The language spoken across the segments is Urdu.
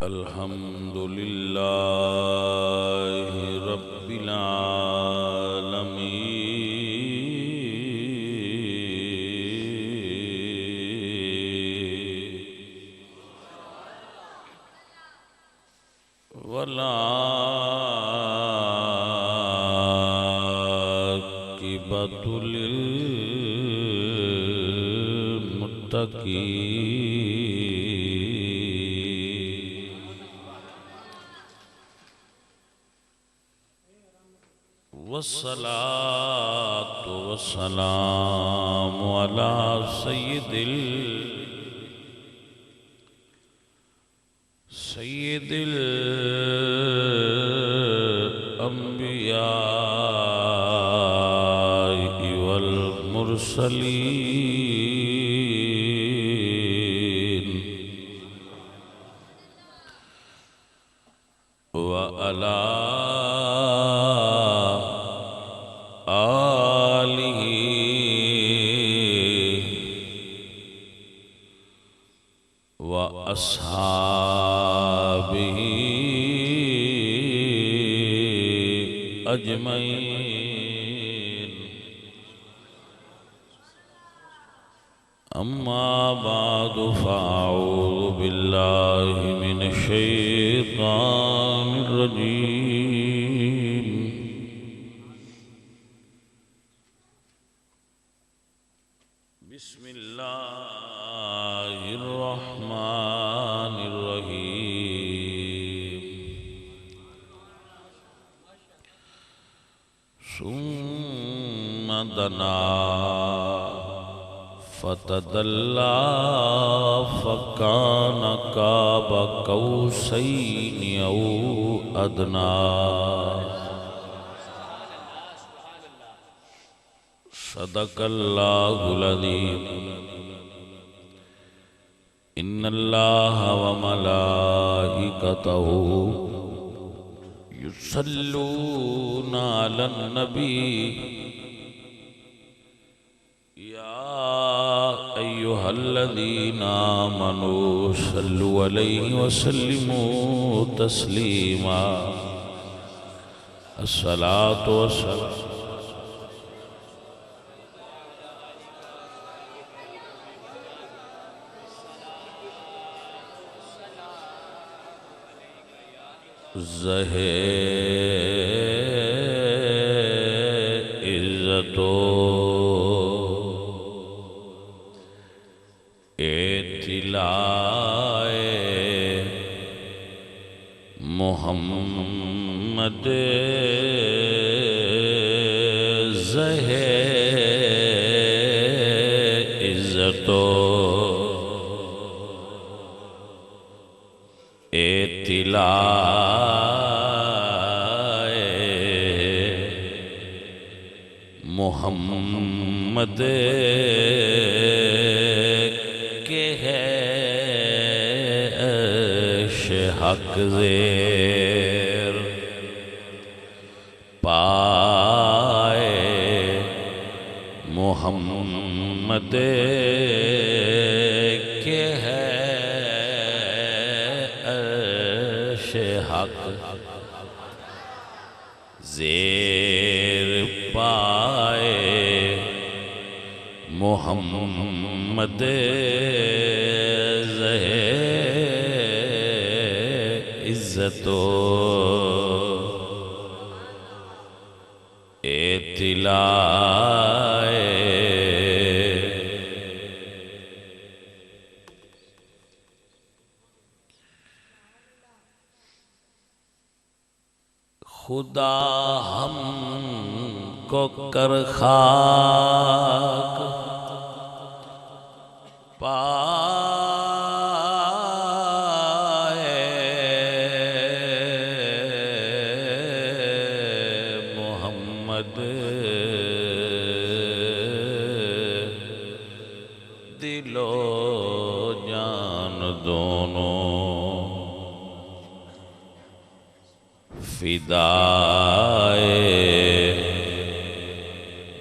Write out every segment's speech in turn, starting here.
الحمد للہ رب العالمین والعاقبۃ للمتقین والصلاة والسلام على سيد الأنبياء والمرسلين وعلى آلہ و اصحابہ اجمعین اما بعد فاعوذ باللہ من الشیطان الرجیم بسم اللہ الرحمن الرحیم ثم دنا فتدلى فكان قاب قوسين أو أدنى صدق اللہ العظیم ان اللہ وملائکتہ یصلون علی النبی یا ایہا الذین آمنوا صلوا علیہ وسلموا تسلیما الصلاة والسلام عزت و اطلاع محمد عزت و اطلاع محمد کے ہے عیش حق زیر پائے محمد کے ہے عیش حق زیر پائے محمد عزت و اطلاع خدا ہم کو کر خاک پائے محمد دل و جان دونوں فدائے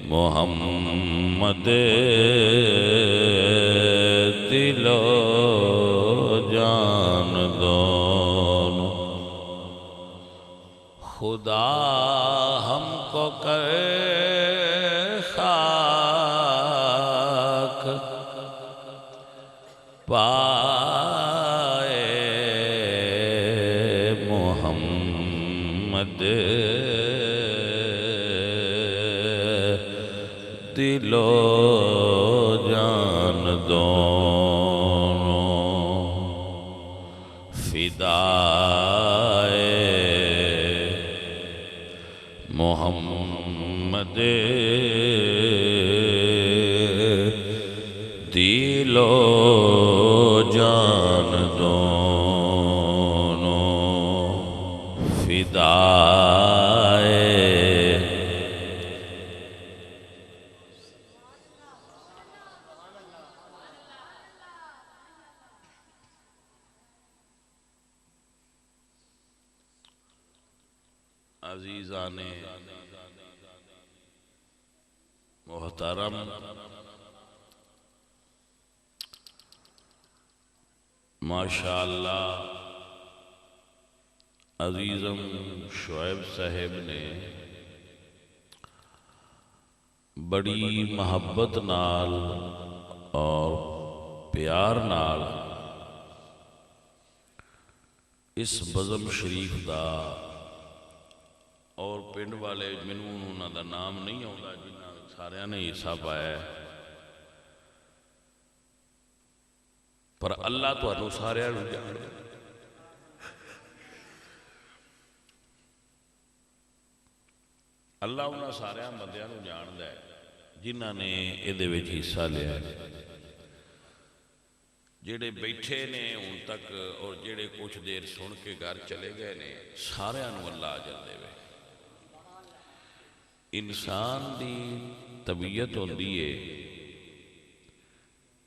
محمد دل و جان دو خدا ہم کو کرے خاک پائے محمد دل و جان دونوں فدائے محمد دل و جان دونوں فدائے عزیزان محترم، ماشاءاللہ عزیزم شعیب صاحب نے بڑی محبت نال اور پیار نال اس بزم شریف دا اور پنڈ والے مینوں انہاں دا نام نہیں آوندا جنہاں سارے نے حصہ پایا ہے، پر اللہ تانوں سارے نوں جاندا ہے۔ اللہ انہاں سارے بندیاں نوں جاندا ہے جنہاں نے ایدے وچ حصہ لیا ہے، جڑے بیٹھے نے ہن تک اور جڑے کچھ دیر سن کے گھر چلے گئے نے، سارے نوں اللہ اجر دے۔ انسان دی طبیعت ہوندی ہے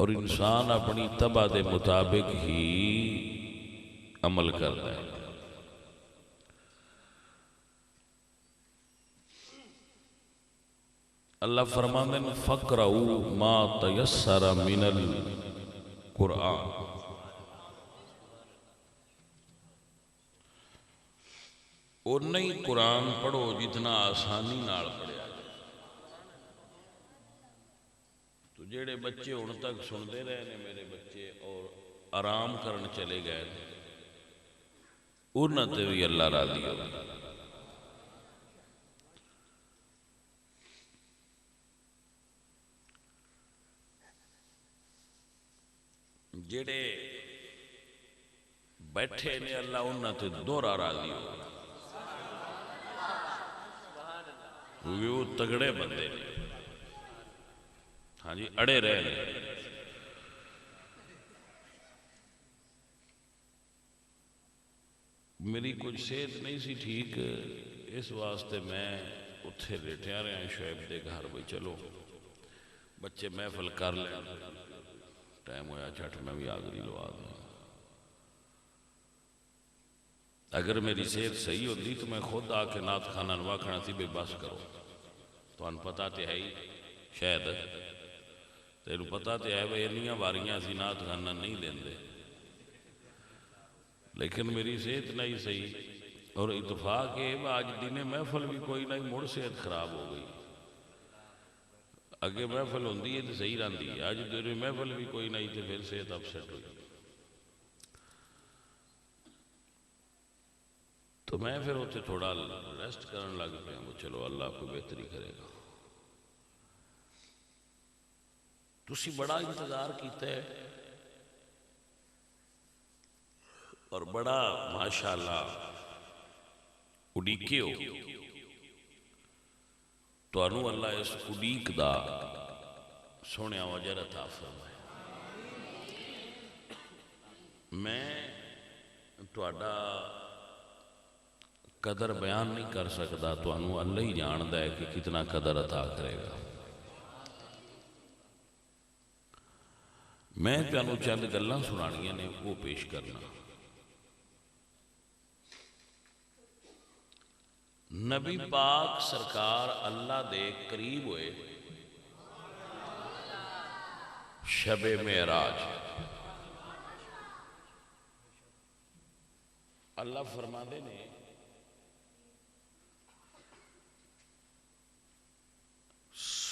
اور انسان اپنی طبع دے مطابق ہی عمل کرتا ہے۔ اللہ فرماندے ہیں فَقْرَؤُوا مَا تَيَسَّرَ مِنَ الْقُرْآنِ، اتنا ہی قرآن پڑھو جتنا آسانی نال پڑھیا جائے۔ تو جڑے بچے ہن تک سنتے رہے نے میرے بچے اور آرام کرن چلے گئے انہاں تے بھی اللہ راضی ہو۔ جڑے بیٹھے نے اللہ انہاں تے دورہ راضی ہو، وہ تگڑے بندے نے، ہاں جی اڑے رہے۔ میری کچھ صحت نہیں سی ٹھیک، اس واسطے میں اتھے لیٹیا رہا شعیب دے گھر بھئی چلو بچے محفل کر لیں، ٹائم ہویا چھٹ میں بھی آگری لوا دوں۔ اگر میری صحت صحیح ہوتی تو میں خود آ کے نعت خانہ نوا کھانا تھی بے بس کرو، تو ان پتہ تے ہے ہی شاید تیرو پتہ تے ہے بھئی انیاں واریاں سی نعت خانہ نہیں دیں دے، لیکن میری صحت نہیں صحیح اور اتفاق ہے آج دن محفل بھی کوئی نہیں، مڑ صحت خراب ہو گئی۔ اگے محفل ہوندی ہے تو صحیح رہندی ہے، آج دن محفل بھی کوئی نہیں تو پھر صحت اپسیٹ ہوئی۔ تو میں پھر اتنے تھوڑا ریسٹ کرن لگ پیا، وہ چلو اللہ کو بہتری کرے گا۔ تسی بڑا انتظار کیتا ہے اور بڑا ماشاءاللہ اڈیکے ہو، تو انو اللہ اس اڈیک دا سونے وجہ عطا فرمائے۔ میں تہاڈا قدر بیان نہیں کر سکتا، تو انو اللہ ہی جاندا ہے کہ کتنا قدر عطا کرے گا۔ میں تانوں چند گلاں سنانیاں نے وہ پیش کرنا۔ نبی پاک سرکار اللہ دے قریب ہوئے شب معراج، اللہ فرماندے نے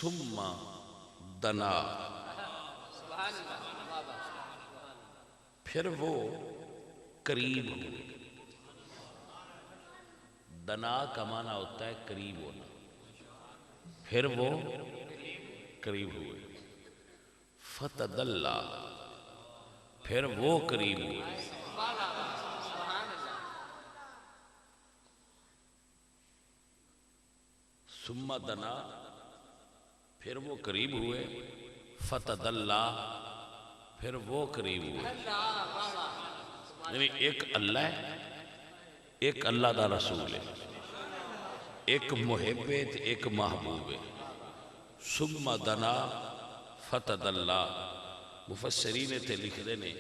ثم دنا، پھر وہ قریب ہوئے. دنا کا معنی ہوتا ہے قریب ہونا، پھر وہ قریب ہوئے. فتدلا، پھر وہ قریب ہوئے. ثم دنا، پھر وہ قریب ہوئے. فتدلا، پھر وہ قریب ہوئے. یعنی ایک اللہ ہے، ایک اللہ دا رسول ہے، ایک محب ہے ایک محبوب ہے. ثم دنا فتدلا. مفسرین تے لکھ دینے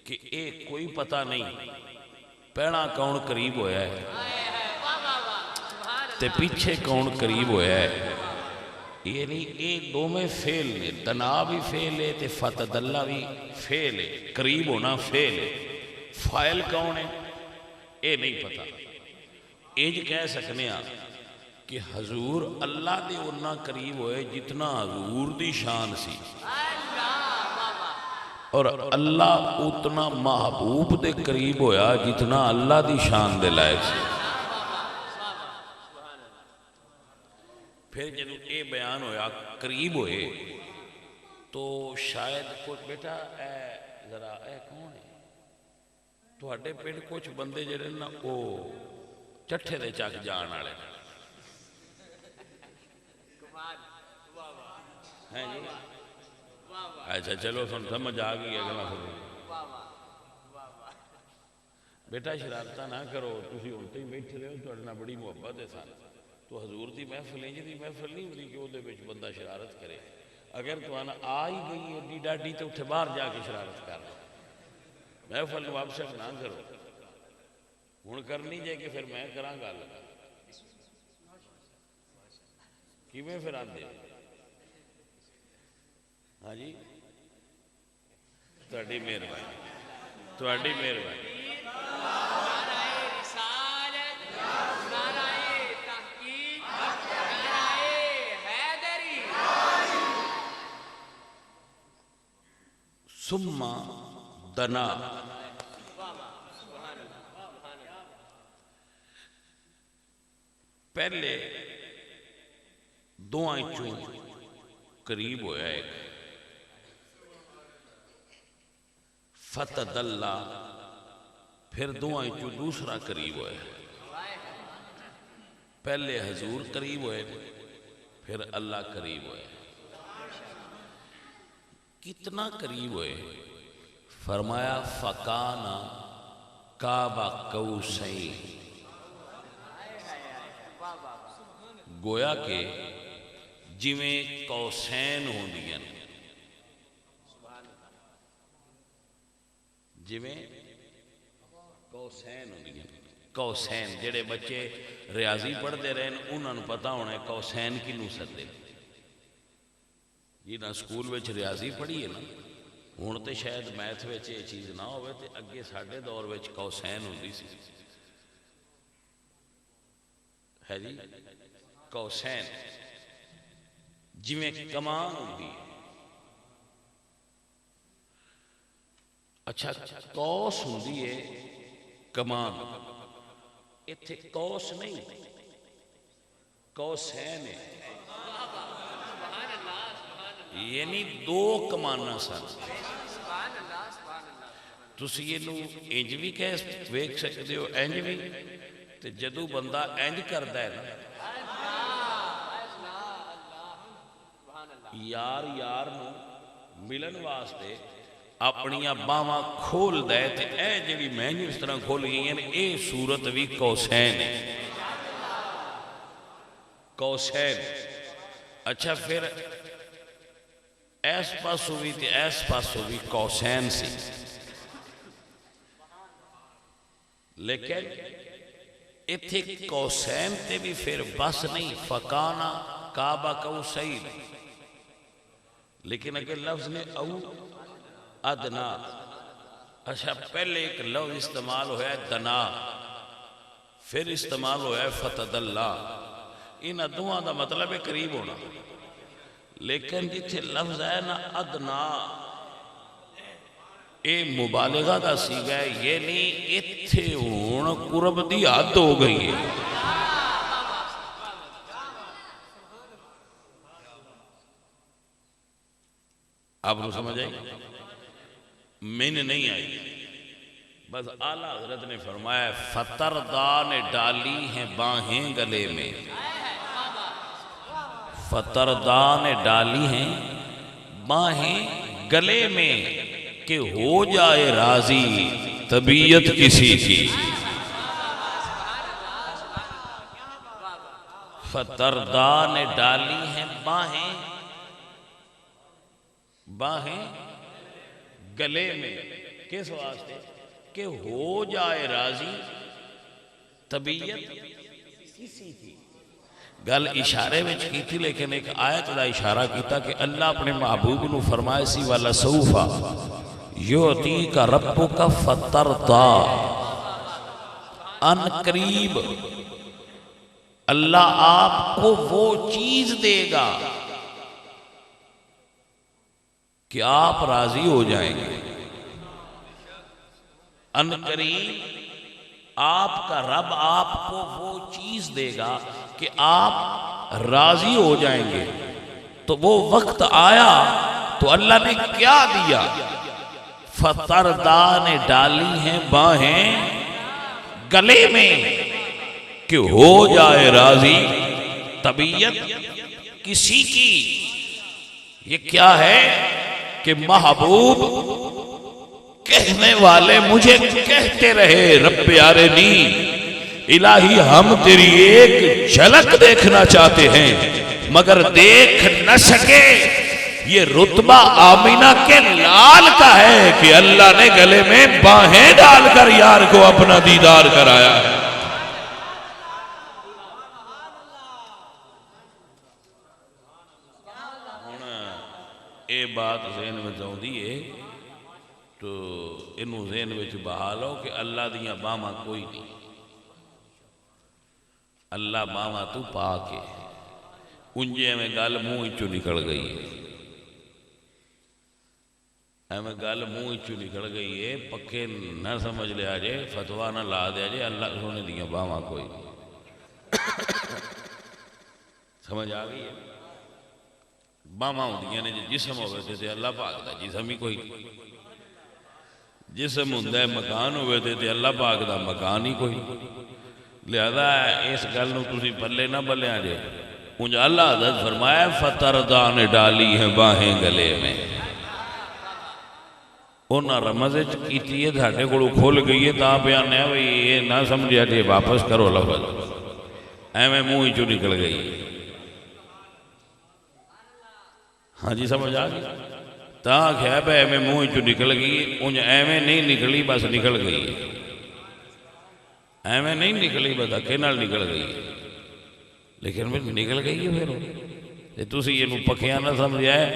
کہ ایک کوئی پتہ نہیں پہنا کون قریب ہویا ہے تے پیچھے کون قریب ہویا ہے. یعنی یہ دو میں فیل ہے، دنا بھی فیل ہے تے فتدلا بھی فیل ہے. قریب ہونا فیل ہے، فائل کون ہے یہ نہیں پتا. ایج کہہ سکنے ہیں کہ حضور اللہ دے اتنا قریب ہوئے جتنا حضور دی شان سی، اور اللہ اتنا محبوب دے قریب ہویا جتنا اللہ دی شان دے لائق سی. پھر جب یہ بیان ہویا قریب ہوئے تو شاید کچھ بیٹا اے ذرا اے کون ہے تواڈے پنڈ کچھ بندے جڑے نا او چٹھے دے چک جان والے ہیں جی. اچھا چلو سمجھ آ گئی اگلا پھر. بیٹا شرارتہ نہ کرو، تسی ہن تے بیٹھے رہو، تواڈے نال بڑی محبت ہے سان. تو حضور دی محفل انج دی محفل نہیں ہوندی کہ اودے وچ بندہ شرارت کرے. اگر توانا آ ہی گئی ایڈی ڈاڈی تو اتنے باہر جا کے شرارت کر لو. محفل نو اپسٹ نہ کرو. ہن کرنی جائے کہ پھر میں کراں گل کیویں پھر آندے. ہاں جی تہاڈی مہربانی، تہاڈی مہربانی. ثم دنا، پہلے دو چوں قریب ہویا ایک. فتدلا، پھر دو چوں دوسرا قریب ہویا. پہلے حضور قریب ہوئے پھر اللہ قریب ہوئے. کتنا قریب ہوئے؟ فرمایا فکانا قاب قوسین، گویا کہ جویں قوسین ہوندیاں، جویں قوسین ہوندیاں. قوسین جڑے بچے ریاضی پڑھتے رہے انہوں نے پتا ہونا ہے قوسین کنوں سدے. جی نہ سکول وچ ریاضی پڑھی ہے نا، ہوں تو شاید میتھ وچ یہ چیز نہ ہوئے، تو اگے ساڈے دور وچ قوسین ہوندی سی. ہے جی قوسین جویں کمان ہوندی ہے. اچھا قوس ہوندی ہے کمان، اتھے قوس نہیں قوسین ہے. یعنی دو کمانا سن. تسی یہ نو انج بھی کہہ ویکھ سکتے ہو انج بھی، تے جدو بندہ انج کردا ہے نا یار یار نو ملن واسطے اپنیاں باواں کھول دے تے اے جڑی میں اس طرح کھول گئی ہیں اے صورت بھی قوسین ہے. قوسین. اچھا پھر ایس پاسو بھی تے ایس پاسو بھی قوسین سی، لیکن اتھے قوسین تے بھی پھر بس نہیں فکانا قاب قوسین. لیکن اگر لفظ نے او ادنا، اچھا پہلے ایک لفظ استعمال ہوا ہے دنا، پھر استعمال ہوا ہے فتدلا. ان دعا دا مطلب ہے قریب ہونا. لیکن جتھے لفظ ہے نا ادنا، اے مبالغہ دا سیگا ہے، یہ نہیں اتھے ہون قرب دی حد ہو گئی ہے۔ آپ کو سمجھ آئی؟ میں نے نہیں آئی، بس اعلیٰ حضرت نے فرمایا فتردہ نے ڈالی ہیں باہیں گلے میں، فتردہ نے ڈالی ہیں باہیں گلے میں کہ ہو جائے راضی طبیعت کسی کی، فتردہ نے ڈالی ہیں باہیں گلے میں، کس واسطے؟ کہ ہو جائے راضی طبیعت کسی کی۔ گل اشارے میں کی تھی، لیکن ایک آیت دا اشارہ کیتا کہ اللہ اپنے محبوب نو فرمائے سی والا سوفا یعطیک ربک فترضی، ان قریب اللہ آپ کو وہ چیز دے گا کہ آپ راضی ہو جائیں گے۔ ان قریب آپ کا رب آپ کو وہ چیز دے گا کہ آپ راضی ہو جائیں گے۔ تو وہ وقت آیا تو اللہ نے کیا دیا؟ فتردہ نے ڈالی ہیں باہیں گلے میں کہ ہو جائے راضی طبیعت کسی کی۔ یہ کیا ہے کہ محبوب کہنے والے مجھے کہتے رہے رب یارنی، الہی ہم تیری ایک جھلک دیکھنا چاہتے ہیں مگر دیکھ نہ سکے۔ یہ رتبہ آمینہ کے لال کا ہے کہ اللہ نے گلے میں باہیں ڈال کر یار کو اپنا دیدار کرایا ہے۔ اے بات ذہن میں جاؤں ہے تو انہوں ذہن میں بہا لو کہ اللہ دیاں باما کوئی نہیں، اللہ باما تو پاک ہے۔ انجے میں گل منہ چو نکل گئی ہے، ہمیں گل منہ چو نکل گئی ہے، پکے نہ سمجھ لیا جائے، فتوہ نہ لا دیا جائے اللہ سونے دیاں باما کوئی نہیں۔ سمجھ آگئی ہے؟ باما ہوندیاں نے جسم ہوئے تھے اللہ پاک دا جسم ہی کوئی نہیں، جسم ہوندہ ہے مکان ہوئے تھے اللہ پاک دا مکان ہی کوئی نہیں۔ لہذا اس گل نو تسی پلے نہ بلیا جے۔ انج اللہ حضرت فرمایا فتردہ نے ڈالی ہیں باہیں گلے میں، انہاں رمض کیتی ہے دھاٹے کو کھول گئی ہے تا بیان ہے بھئی یہ نہ سمجھیا جے واپس کرو لفظ ایمیں منہ ہی چو نکل گئی۔ ہاں جی سمجھ آگئی؟ تاں کہہ پہ ایمیں منہ چو نکل گئی، انج ایمیں نہیں نکلی بس نکل گئی، ایمیں نہیں نکلی بس دھکے نال نکل گئی، لیکن پھر نکل گئی ہے۔ پھر تسی یہ پکیاں نہ سمجھا ہے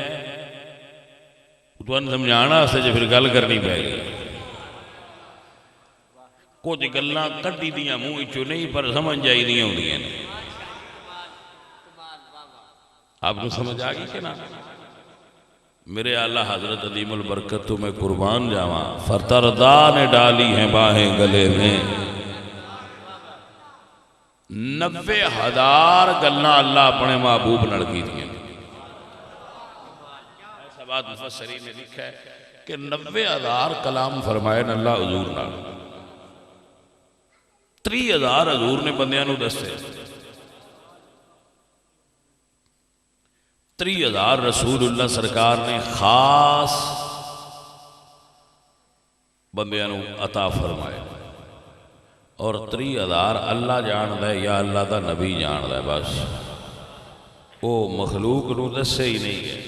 تو ان سمجھانا سے جو پھر گل کرنی پہ گئی۔ کچھ گلاں کٹی دیاں منہ چو نہیں پر سمجھ جائی دیاں ہوں دیاں۔ آپ کو سمجھ آگئی کہ نا؟ میرے اعلیٰ حضرت عظیم البرکت میں قربان جاواں، فتردہ نے ڈالی ہیں باہیں گلے میں، 90,000 گلنا اللہ اپنے محبوب نڑکی دیا۔ ایسا بات مفسرین نے لکھا ہے کہ 90,000 کلام فرمائے اللہ حضور نال، 30,000 حضور نے بندیاں نو دستے، 30,000 رسول اللہ سرکار نے خاص بندیاں نو عطا فرمائے، اور 30,000 اللہ جان دے یا اللہ دا نبی جان دے، بس وہ مخلوق نو دسے ہی نہیں ہے۔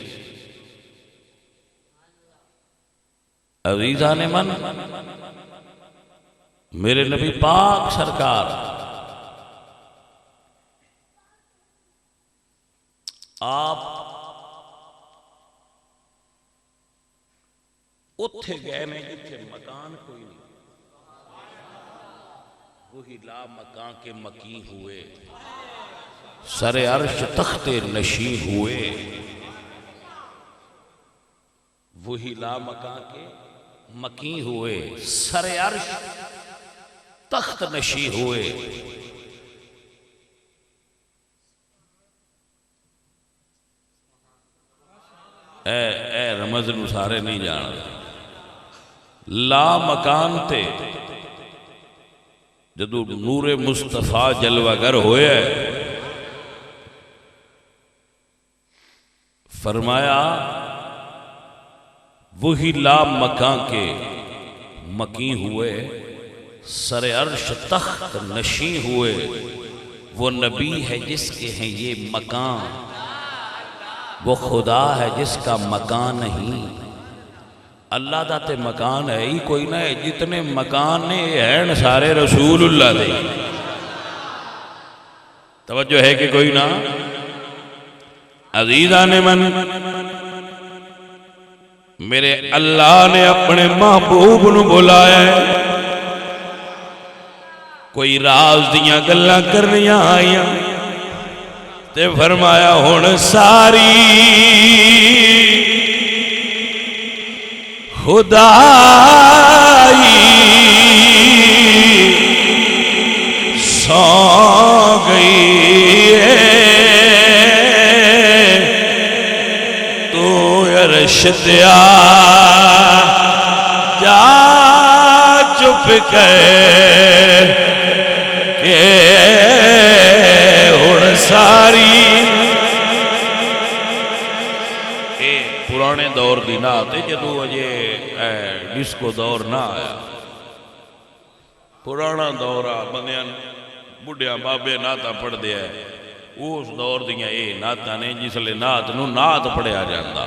عزیزان من، میرے نبی پاک سرکار آپ اتھے گئے میں جتھے مکان کوئی نہیں، وہی لا مکان کے مکین ہوئے، سر عرش تخت نشین ہوئے، وہی لا مکان کے مکین ہوئے، سر عرش تخت نشی ہوئے۔ اے رمض نو سارے نہیں جان لا مکان تے جدو نور مصطفیٰ جلوہ گر ہوئے فرمایا وہی لا مکان کے مکین ہوئے، سر عرش تخت نشین ہوئے، وہ نبی ہے جس کے ہیں یہ مکان، وہ خدا ہے جس کا مکان نہیں۔ اللہ دا تے مکان ہے ہی کوئی نہ ہے، جتنے مکان نے ہیں سارے رسول اللہ دے۔ توجہ ہے کہ کوئی نہ؟ عزیزان من، میرے اللہ نے اپنے محبوب نو بلایا ہے، کوئی راز دیاں گلاں کرنیاں آئیاں تے فرمایا ہن ساری خدائی سو گئی ہے، تو عرش تے آ جا چپ کر کہ ہن ساری پرانے دور دی نعت جدو اجے ڈسکو دور نہ آیا، پرانا دور آ بندیاں بڑھیاں بابے نعتاں پڑھ دیا ہے، اس دور دیاں اے نعتاں نے جس لئے نعت نو نعت پڑھیا جاندہ۔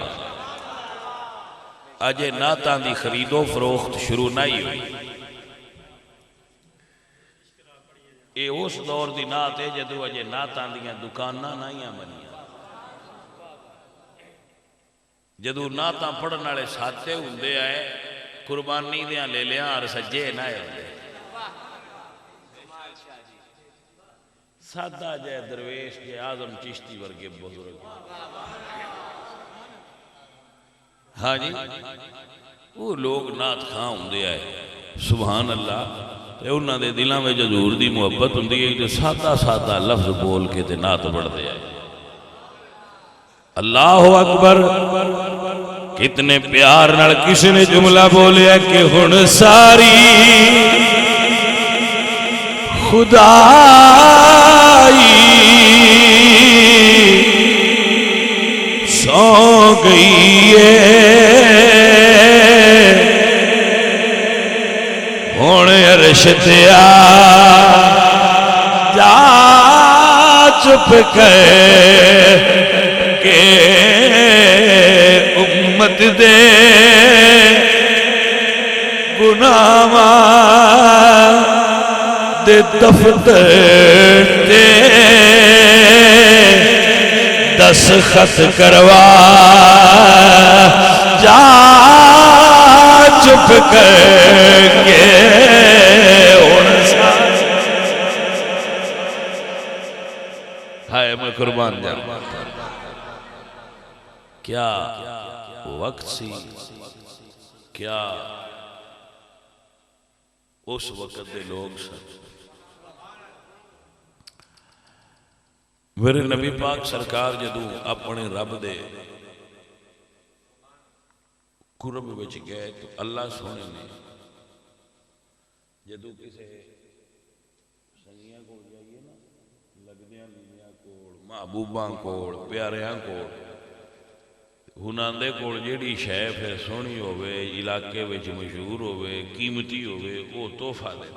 اجے نعتاں دی خرید و فروخت شروع نہیں ہوئی، اے اس دور دی نعت ہے جدو اجے نعتاں دیاں دکاناں نہیں بنیاں، جدو نعتاں پڑھن والے ساتھے ہوندے آئے قربانی دیاں لے لیاں اور سجے نہ ہوندے، سادہ جائے درویش کے اعظم چشتی ورگے بزرگ، ہاں جی وہ لوگ نعت خواں ہوندے آئے سبحان اللہ، تے انہاں دے دلاں میں حضور دی محبت ہوندی ہے تے سادہ سادہ لفظ بول کے تے نعت پڑھ دے آئے۔ اللہ اکبر، کتنے پیار نال کسی نے جملہ بولیا کہ ہن ساری خدائی سو گئی ہے، ہن عرش تے آ جا چپ کر کہ امت دے گناہاں دے دفتر تے دستخط کروا جا چپ کر کے ہائے میں قربان جاؤں، کیا وقت سی، کیا اس وقت دے لوگ سن۔ میرے نبی پاک سرکار جدو اپنے رب دے قرب وچ گئے تو اللہ سونے نے جدو کسے سنگیاں کو جائیے نا، لگدیاں لیاں کوڑ، محبوباں کوڑ، پیاریاں کوڑ، ہناندے کوڑ جیڑی شے پھر سونی ہوئے، علاقے وچ مشہور ہوئے، قیمتی ہوئے، وہ تحفہ دے۔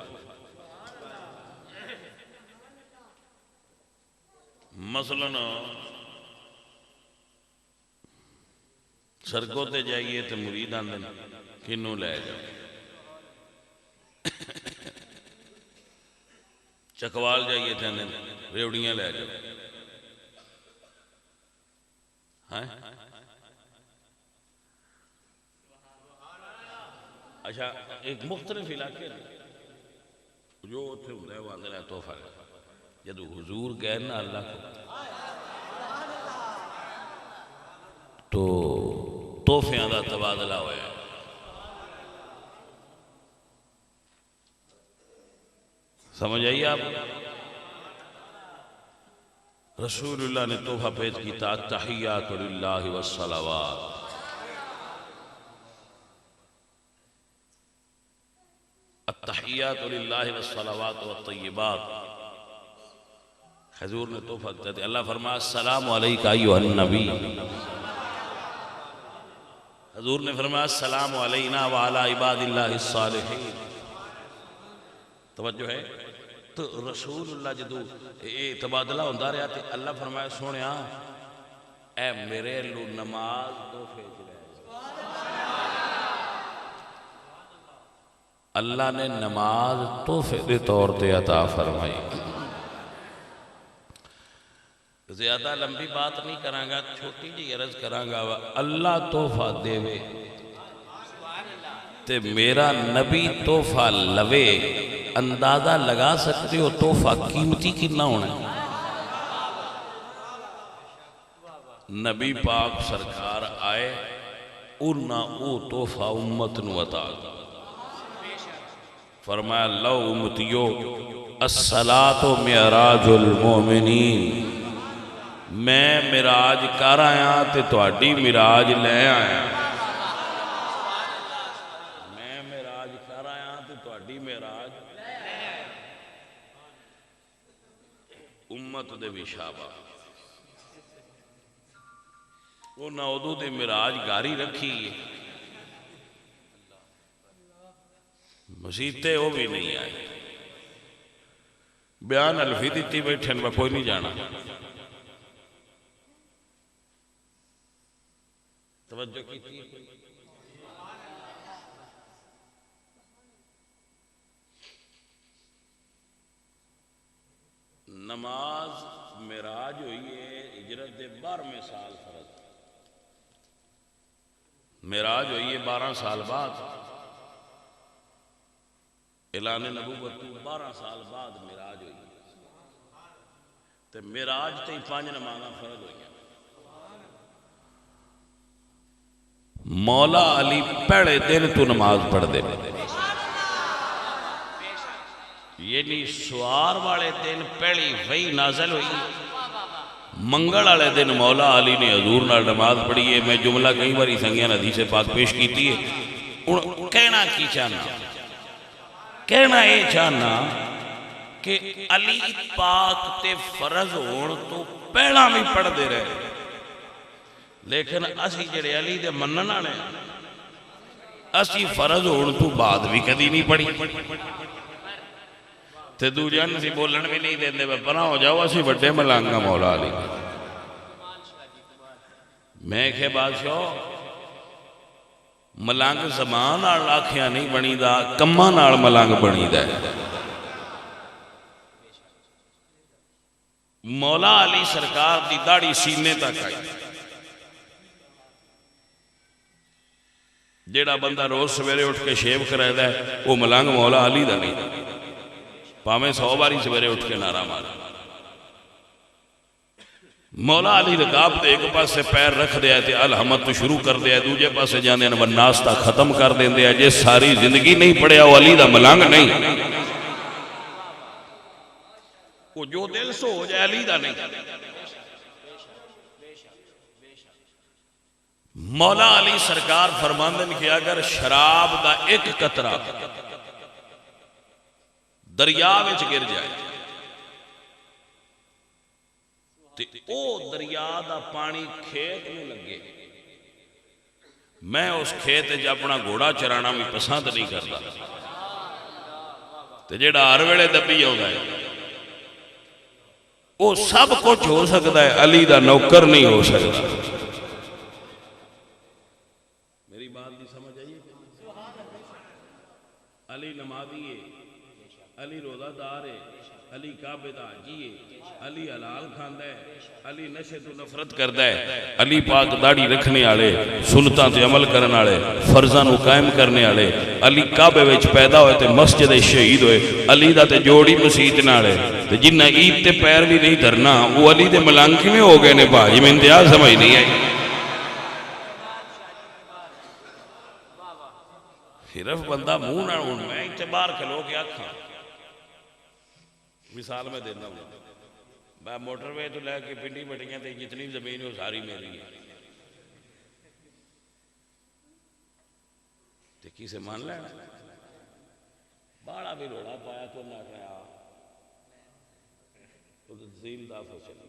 مثلاً سڑکوں تے جائیے تو مرید آندے کنوں لے جاؤ، چکوال جائیے تھے ریوڑیاں لے جاؤ، اچھا ایک مختلف علاقے جو اتھے ہوتا ہے وہ آدھے تحفہ ہے، جدو حضور گئے نا اللہ کو تو تحفیاں دا تبادلہ ہویا ہے۔ سمجھ آئی آپ؟ رسول اللہ نے تحفہ پیش کیتا التحیات للہ والصلوات، التحیات للہ والصلوات والطیبات۔ حضور نے تحفہ دیتا ہے، اللہ فرمایا السلام علیکہ ایھا النبی، حضور نے فرمایا السلام علینا وعلی عباد اللہ الصالحین۔ توجہ ہے؟ تو رسول اللہ جدو یہ تبادلہ ہوندہ رہا تھے، اللہ فرمایا سونیا اے میرے لو نماز تحفے چ رہے، اللہ نے نماز تحفے دے طور تے عطا فرمائی۔ زیادہ لمبی بات نہیں کروں گا، چھوٹی جی عرض کروں گا، اللہ تحفہ دے وے تے میرا نبی تحفہ لوے، اندازہ لگا سکتے ہو تحفہ قیمتی کتنا ہونا ہے؟ نبی پاک سرکار آئے انہاں او تحفہ امت نو عطا فرمایا لو امتیو الصلاۃ معراج المومنین، میں معراج کر آیا تے تہاڈی معراج لے آیا، میں معراج کر آیا تے تہاڈی معراج امت دے وشابہ۔ انہاں ادو دے معراج گاری رکھی ہے، مسیتے وہ بھی نہیں آئے، بیان الفی دیتی بیٹھن میں کوئی نہیں جانا۔ توجہ کی تھی؟ نماز معراج ہوئی ہے ہجرت دے 12ویں سال فرض، معراج ہوئی ہے 12 سال بعد، اعلان نبوت 12 سال بعد معراج ہوئی تے معراج تے 5 نمازاں فرض ہوئی ہیں۔ مولا علی پہلے دن تو نماز پڑھ دے، یعنی سوار والے دن پہلی وحی نازل ہوئی، منگل والے دن مولا علی نے حضور نال نماز پڑھی ہے۔ میں جملہ کئی باری سنگیاں حدیث پاک پیش کیتی ہے، کہنا کی چاہنا، کہنا یہ چاہنا کہ علی پاک تے فرض ہون تو پہلا بھی پڑھ دے رہے، لیکن اسی جڑے علی دے منن والے اسی فرض ہون تو بعد بھی کدی نہیں پڑھی، تے دوجان سی بولن بھی نہیں دیندے، پناہ ہو جاؤ اسی بڑے ملانگا مولا علی۔ میں کہ بادشاہ ملانگ زمان آل آکھیاں نہیں بنی دا، کمان آل ملانگ بنی دا ہے۔ مولا علی سرکار دی داڑھی سینے تک آئی، جیڑا بندہ روز سویرے اٹھ کے شیو کرے دا ہے وہ ملانگ مولا علی دا نہیں، پامیں 100 باری سویرے اٹھ کے نعرہ مارا۔ مولا علی رکاب دے ایک پاس سے پیر رکھ دیا تے الحمد تو شروع کر دیا، دوجہ پاس سے جانے والناس تا ختم کر دیں دیا، جے ساری زندگی نہیں پڑھیا وہ علی دا ملانگ نہیں، وہ جو دل سو ہو جائے علی دا نہیں۔ مولا علی سرکار فرماندن کہ اگر شراب دا ایک قطرہ دریا وچ گر جائے تے او دریا دا پانی کھیت میں لگے، میں اس کھیت جب اپنا گھوڑا چرانا بھی پسند نہیں کرتا، تے جیڑا ہر ویلے دبی ہوگا ہے وہ سب کچھ ہو سکتا ہے، علی دا نوکر نہیں ہو سکتا۔ میری بات بھی سمجھ آئیے؟ علی نمازی ہے، علی روزہ دار ہے، علی کعبے دا حاجی ہے، علی حلال کھاندا ہے، علی نشے تو نفرت کردا ہے، علی پاک داڑھی رکھنے والے، سنتاں تے عمل کرنے والے، فرضاں نو قائم کرنے والے، علی کعبے وچ پیدا ہوئے تے مسجد شہید ہوئے، علی دا تے جوڑی مسیت نال ہے، تے جنہ عید تے پیر بھی نہیں دھرنا وہ علی دے ملانگ کیویں ہو گئے نے بھائی؟ میں انتہا سمجھ نہیں آئی۔ صرف بندہ منہ نہ میں اتنے باہر کھلو کے آکھاں مثال میں دینا ہوں میں موٹر وے تو لے کے پنڈی بٹیاں تے جتنی زمین ہے وہ ساری میری ہے تے کسے مان لینا باڑا بھی روڑا پایا تو نہ کہا تو تحصیل دافع چلی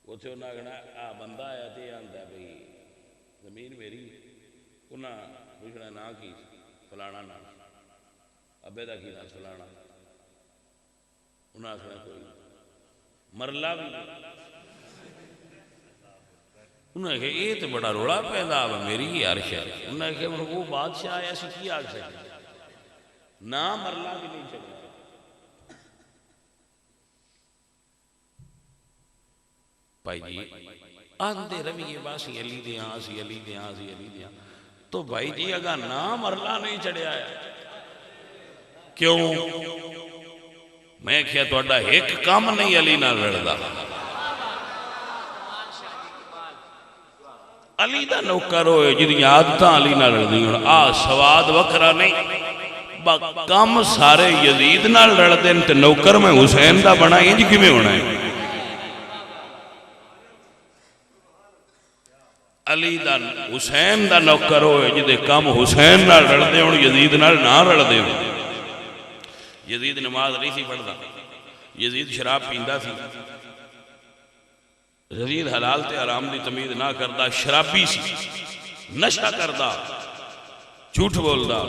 اتنے انہیں کہنا بندہ آیا تو یہ آتا بھائی زمین میری انہیں پوچھنا نہ کی فلانا نہ ابے دا کی نہ فلانا انہیں آخنا کوئی مرلا بھی انہیں کہا یہ تو بڑا روڑا پیدا میری ہی عرش ہے انہیں کہا وہ بادشاہ آیا سی کی آگ سکتے نہ مرلا بھی نہیں چلتا بھائی جی آندے رویے باسی علی دیاں سی علی دیاں سی علی دیاں تو بھائی جی اگر نام مرلا نہیں چڑھے آیا کیوں میں کیا تو اڈا ایک کام نہیں علی نہ لڑدا علی دا نوکر ہوئے جنہی عادتاں علی نہ لڑدی سواد وکرا نہیں کام سارے یزید نہ لڑدیں تے نوکر میں حسین دا بنا انج کی میں ہونا ہے علی دا حسین دا نوکر ہوئے جدے کام حسین نہ لڑدے ہوں یزید نہ لڑدے ہوں یزید نماز نہیں سی پڑھتا یزید شراب پیندہ سی یزید حلال تے حرام دی تمیز نہ کردہ شرابی سی نشہ کردہ جھوٹ بولدہ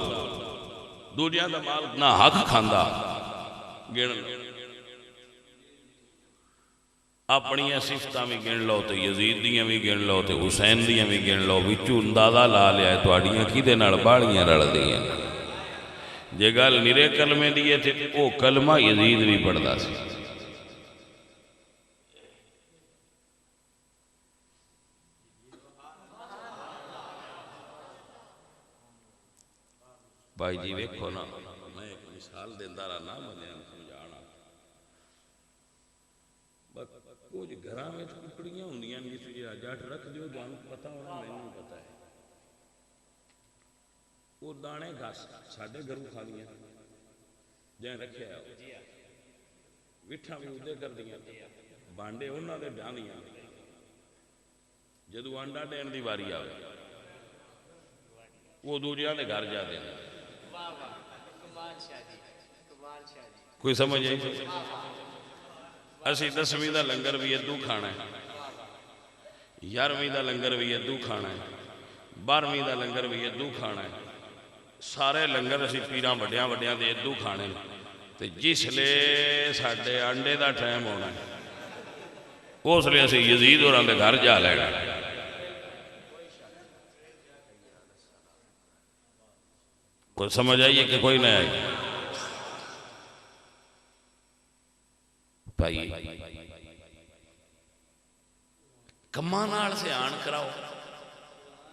دنیا دا مال نہ حق کھاندہ گن اپنی صفتاں بھی گن لو تے یزید دیاں بھی گن لو تے حسین دیاں بھی گن لو وچوں اندازہ لا لیا ہے تو اڑیاں کی دے نال باڑیاں رڑ دیاں جے گل میرے کلمے دیئے تھے وہ کلمہ یزید بھی پڑھدا سی بھائی جی ویکھو نا میں ایک مثال دیندہ رہا نا بندیاں سمجھانا کچھ گھراں میں ککڑیاں ہوندیاں جس جہاں جٹ رکھ دیو جان پتہ ہونا میں نہیں پتہ ہے وہ دانے گھاس ساڑھے گھروں کھا دیا جہاں رکھے آؤ وٹھاں بھی ادھے کر دیا بانڈے انہاں دے ڈانیاں جدو انڈا دین دی باری آئے وہ دوجیاں دے گھر جا دینا کوئی سمجھ ہے اسی 10ویں دا لنگر بھی ادو کھانا ہے 11ویں دا لنگر بھی ادو کھانا ہے 12ویں دا لنگر بھی ادو کھانا ہے سارے لنگر اسی پیراں وڈیاں وڈیاں دے ادو کھانے تے جس لے ساڑھے انڈے دا ٹائم ہونا ہے اس لئے اسی یزید اور اندے گھر جا لینا کوئی سمجھ آئیے کہ کوئی نہیں آئی بھائی کمانال سے آن کراؤ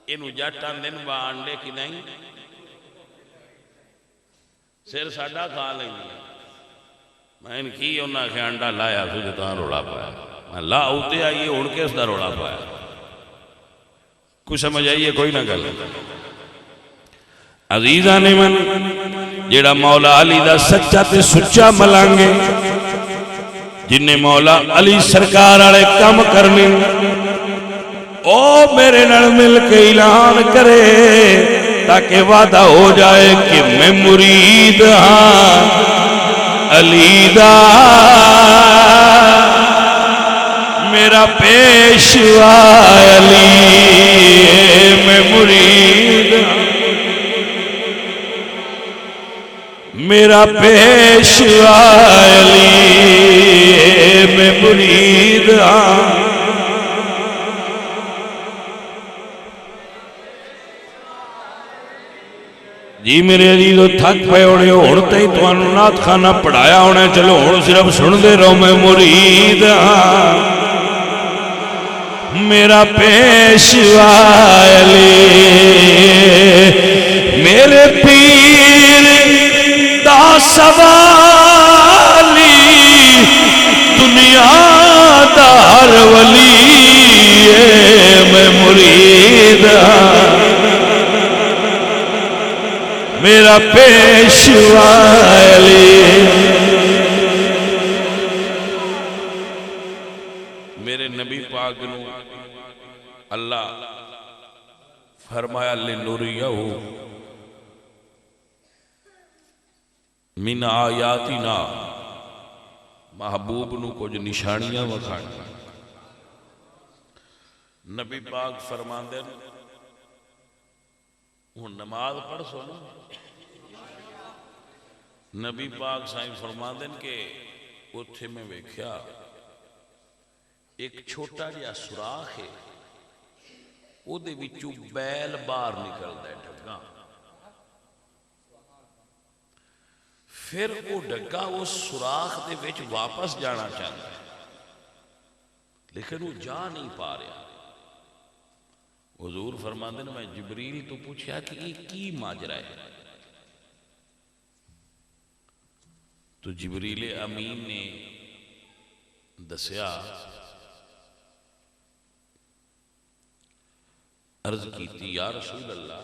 انہوں جاٹان دن با انڈے کی نہیں سیر ساڑھا کھا لیں گے میں ان کی انہاں کے انڈا لایا تو جتنا روڑا پایا میں لا ہوتے آئیے اڑ کے اس دا روڑا پایا کچھ سمجھ آئیے کوئی نہ گل عزیزان من جیڑا مولا علی دا سچا تے سچا ملانگے جنہیں مولا علی سرکار آڑے کم کرنے او میرے نال مل کے اعلان کرے تاکہ وعدہ ہو جائے کہ میں مرید ہاں علی دا میرا پیشوا علی میں مرید ہاں میرا پیشوا علی میں مرید ہاں جی میرے عزیزو تھک پہ ہونے ہوڑتے ہی توانو نات خانہ پڑھایا ہونے چلو ہوڑ صرف سن دے رہو میں مرید ہاں میرا پیشوا علی میرے پیر دا سوالی دنیا دار ولی میں مرید پیشوا علی، میرے نبی پاک نو اللہ فرمایا لنُرِیَہُ من آیاتنا، محبوب نو کچھ نشانیاں وکھانا۔ نبی پاک فرماندے ہوں نماز پڑھ سو نا، نبی پاک سائیں فرماندے کہ اتھے میں ویکھیا ایک چھوٹا جہا سوراخ ہے، او دے وچوں بیل باہر نکلدا ہے ڈگا، پھر وہ ڈگا اس سوراخ دے وچ واپس جانا چاہتا ہے لیکن وہ جا نہیں پا رہا۔ حضور فرماندے نے میں جبریل تو پوچھا کہ یہ کی ماجرا ہے، تو جبریل امین نے دسیا، عرض کیتی یا رسول اللہ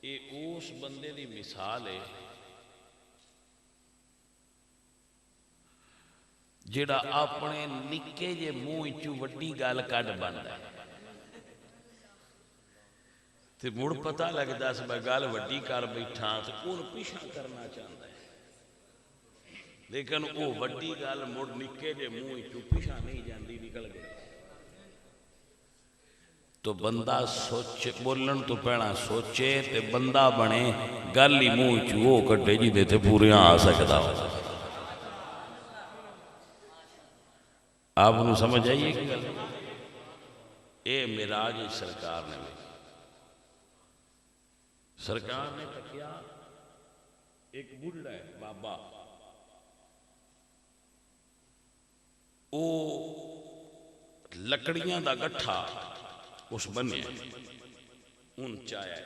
یہ اس بندے دی مثال ہے جڑا اپنے نکے جے منہ چوں وڈی گل کڈ بندا ہے تے مڑ پتہ لگدا س میں گل وڈی کر بیٹھا تے اون پیچھا کرنا چاہندا ہے، لیکن وہ وڈی گل مڑ نکے جے منہ چوں پیچھا نہیں جاندی، نکل گئی۔ تو بندہ سوچ بولن تو پہنا سوچے تے بندہ بنے گل ہی منہ چوں وہ کڈے جی دے تے پورے آ سکدا ہو۔ آپ انہوں سمجھ آئیے کہ گل اے معراج سرکار نے سرکار نے تکیا ایک بڑھڑا ہے بابا، او لکڑیاں دا گٹھا اس بنے ان چایا ہے،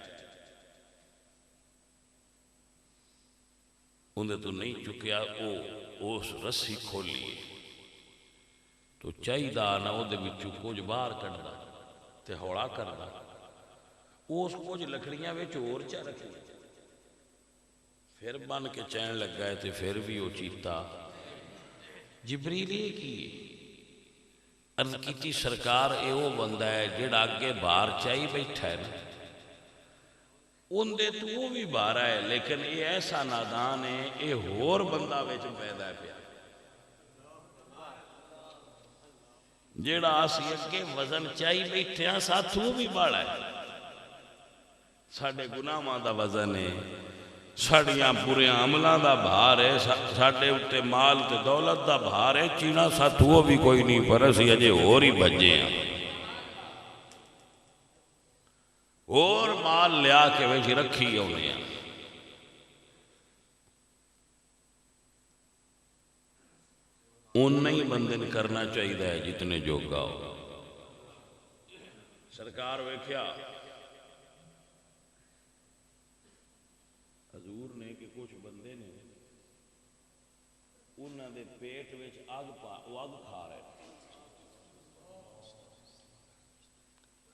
اندھے تو نہیں چکیا، او اس رسی کھولی تو چاہی دا نہ او دے بچو کچھ باہر کرنا تے ہوڑا کرنا، اس کچھ لکڑیاں وچ اور چا رکھی پھر بن کے چین لگ گئے تے پھر بھی وہ چیتا جبریل یہ کی عرض کیتی سرکار اے وہ بندہ ہے جڑا آگے باہر چاہی بیٹھا ہے نا ان دے تو وہ بھی باہر ہے، لیکن یہ ایسا نادان ہے یہ ہور بندہ وچ پیدا ہے پیا جیڑا آسی اگے وزن چاہی بیٹھے ہیں ساتھ وہ بھی بڑا ہے، ساڑھے گناہاں دا وزن ہے، ساڑھیاں برے عملان دا بھار ہے، ساڑھے اتے مال تے دولت دا بھار ہے، چینا ساتھ وہ بھی کوئی نہیں پر اسی اجے اور ہی بجے ہیں اور مال لیا کے ویسی رکھی ہونے ہیں۔ ان نہیں بندن کرنا چاہیے ہے جتنے جوگا ہو۔ سرکار ویکھیا حضور نے کہ کچھ بندے نے انہاں دے پیٹ وچ آگ کھا رہے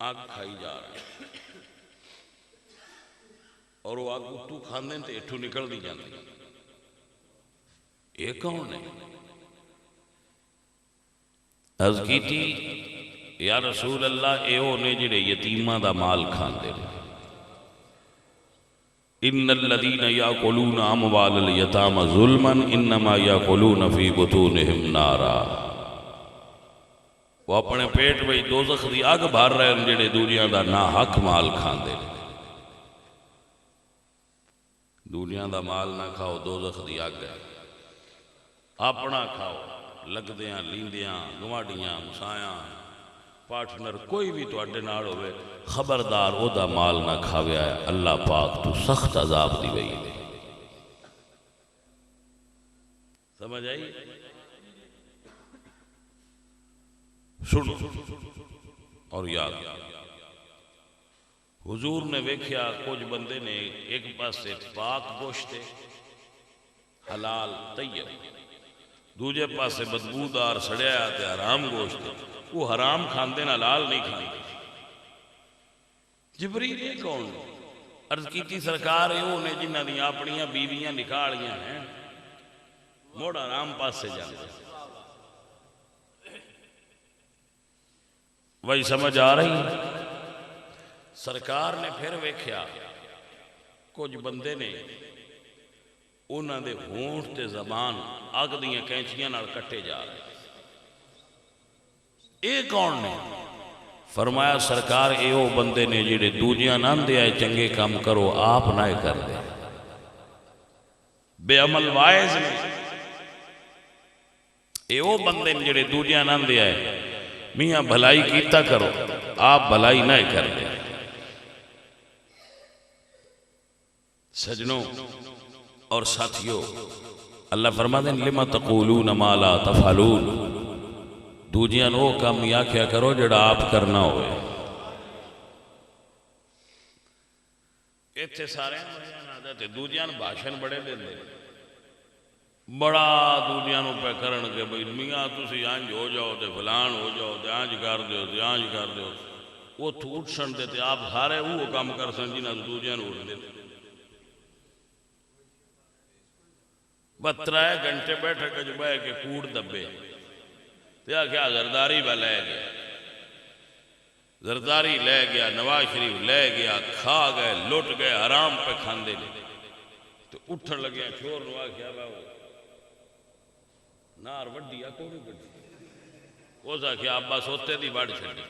آگ کھائی جا رہے اور وہ آگ اتو کھاندے تے اٹھو نکل دی جاندی، یہ کون ہے؟ عرض کی تھی یا رسول اللہ اے ہونے جڑے یتیمہ دا مال کھان دے ان الذین یاکلون اموال الیتام ظلما انما یاکلون فی بطونہم نارا، وہ اپنے پیٹ میں دوزخ دی آگ بھار رہے ہیں جڑے دنیا دا نا حق مال کھان دے، دنیا دا مال نہ کھاؤ دوزخ دی آگ ہے، اپنا کھاؤ لگدیاں لیندیاں گواڑیاں مسایاں پارٹنر کوئی بھی تو اڈے نال ہوئے خبردار او دا مال نہ کھاویا ہے، اللہ پاک تو سخت عذاب دی گئی ہے۔ سمجھ آئی؟ سنو اور یاد حضور نے ویکھیا کچھ بندے نے ایک پاس سے پاک گوشت حلال طیب، دوجے پاس سے بدبودار سڑیا آتے حرام گوشت، وہ حرام کھاندے نہ حلال نہیں کھاندے۔ جبریل یہ کون؟ عرض کی سرکار یہ نے جنہ دیا اپنیاں بیویاں نکالیاں ہیں موڑ آرام پاس سے جانے وہی سمجھ آ رہی سرکار نے پھر ویکھیا کچھ بندے نے انہوں نے ہونٹ تے زبان اگ دیاں کینچیاں نال کٹے جا رہے اے کون نے فرمایا سرکار اے او بندے نے جڑے دوجیاں نہ دے آئے چنگے کام کرو آپ نہ کر دے بے عمل وائز نے اے او بندے نے جڑے دوجیاں نہ دے آئے میاں بھلائی کیتا کرو آپ بھلائی نہ کر دے سجنوں اور ساتھیوں اللہ فرما دیں لما تقولون ما لا تفعلون دوجیاں نو کام یا کیا کرو جڑا آپ کرنا ہوئے ایتھے سارے ہیں دوجیاں بھاشن بڑے دیں دے بڑا دوجیاں نو پہ کرن کے بھئی میاں تسی آنج ہو جاؤ دے فلان ہو جاؤ دے آنج کر دیو دے آنج کر دیو وہ تھوٹ سن دیتے آپ سارے وہ کام کر سن جنہ دوجیاں نو اٹھ دیتے بترائے گھنٹے بیٹھے کچھ بے کے کوڑ دبے تیا کیا زرداری با لے گیا زرداری لے گیا نواز شریف لے گیا کھا گئے لٹ گئے حرام پہ کھاندے لے تو اٹھن لگیا چھوڑ نواز کیا باو نار وڈی آکو نہیں بڑی وہ سا کیا عباس ہوتے دی بڑھ چھڑی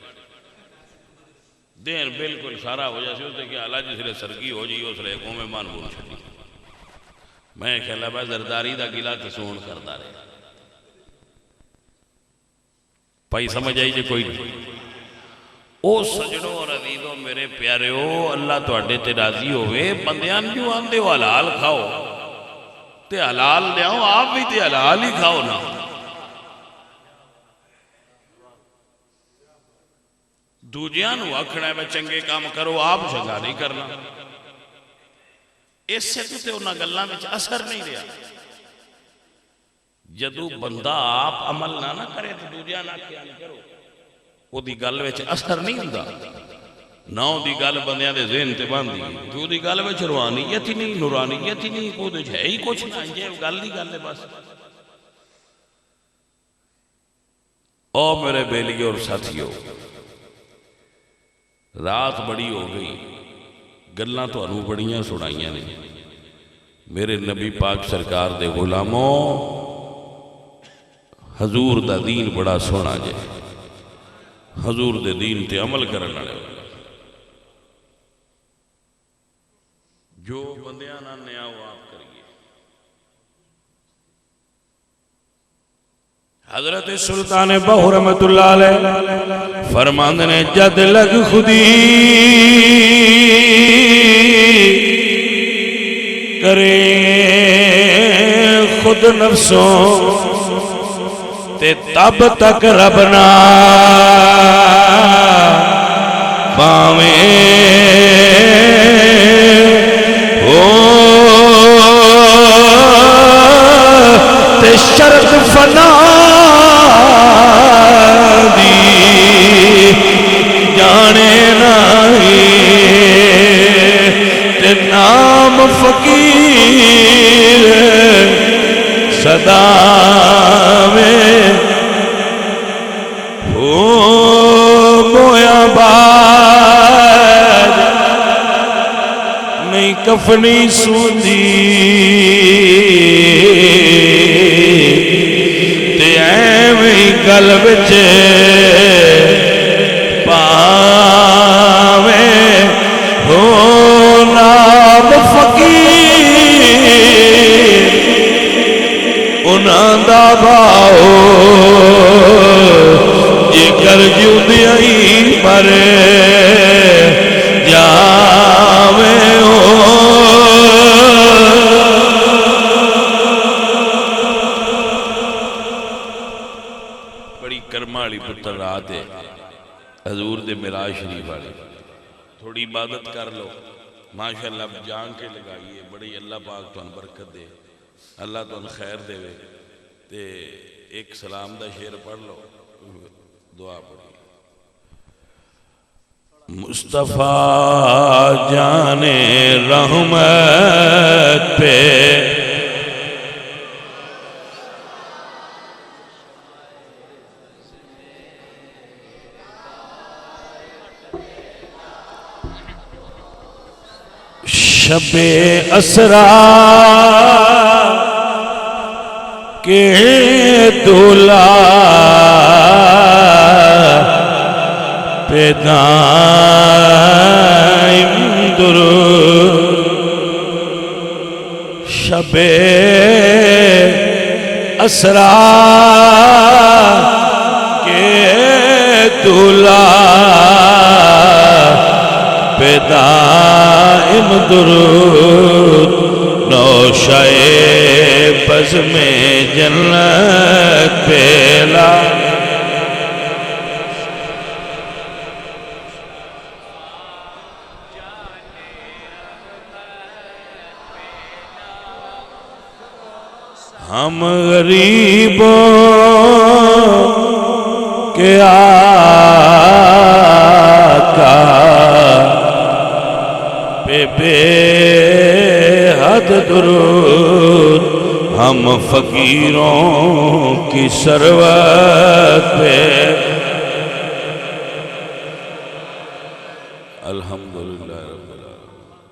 دین بالکل سارا ہو جائے اسے کیا اللہ جس لئے سرگی ہو جی اس لئے قوم مان بول چھڑی میں کہلا بھائی زرداری دا گلا کسون کرتا رہے پائی سمجھ آئی جے کوئی نہیں او سجنوں اور عزیزوں میرے پیارے ہو اللہ تو اڈے تے راضی ہوئے بندیاں جو آندے ہو حلال کھاؤ تے حلال لے آؤ آپ بھی تے حلال ہی کھاؤ نا دوجیاں نو اکھڑا ہے چنگے کام کرو آپ چنگا نہیں کرنا اس سے تو تے انہاں گلہ میں اثر نہیں رہا جدو بندہ آپ عمل نہ کرے تو دوجیاں نہ کیا نہیں کرو وہ دی گل میں اثر نہیں ہوتا نہ دی گل بندیاں دے ذہن تے باندھی جو دی گل میں روحانیت ہی نہیں نورانیت ہی نہیں کوئی ہے ہی کچھ نہ یہ گل ہی گل ہے بس او میرے بیلیوں اور ساتھیوں رات بڑی ہو گئی گلہ تو انہوں بڑیاں سنائیاں نہیں میرے نبی پاک سرکار دے غلاموں حضور دا دین بڑا سونا جائے حضور دے دین تے عمل کرنا لے جو بندیاں نہ نیا ہوا آپ کریے حضرت سلطان بہو رحمت اللہ علیہ فرماندے نے جد لگ خودی کرے خود نفسوں تے تب تک ربنا پاویں تے شرط فنا دی جانے نہیں تے نام فقیر صدا میں مویا باز نہیں کفنی سوندی تے ایویں گل وچ پاویں ہو نام فقیر انہاں دا باؤ جگر جیوندیاں ہی مرے جاویں بڑی کرمالی پتر رات ہے حضور دے معراج شریف والے تھوڑی عبادت کر لو ماشاءاللہ جان کے لگائیے بڑی اللہ پاک تو ان برکت دے اللہ تو ان خیر دے وے تے ایک سلام دا شعر پڑھ لو دعا پڑھی مصطفیٰ جان رحمت پہ شب اسرا کے دولا پہ دائم درود شب اسرا کے دولا پہ دائم درود نوشہ بزم جنت پہلا ہم غریبوں کے آقا پہ بے حد درود ہم فقیروں کی ثروت پہ الحمدللہ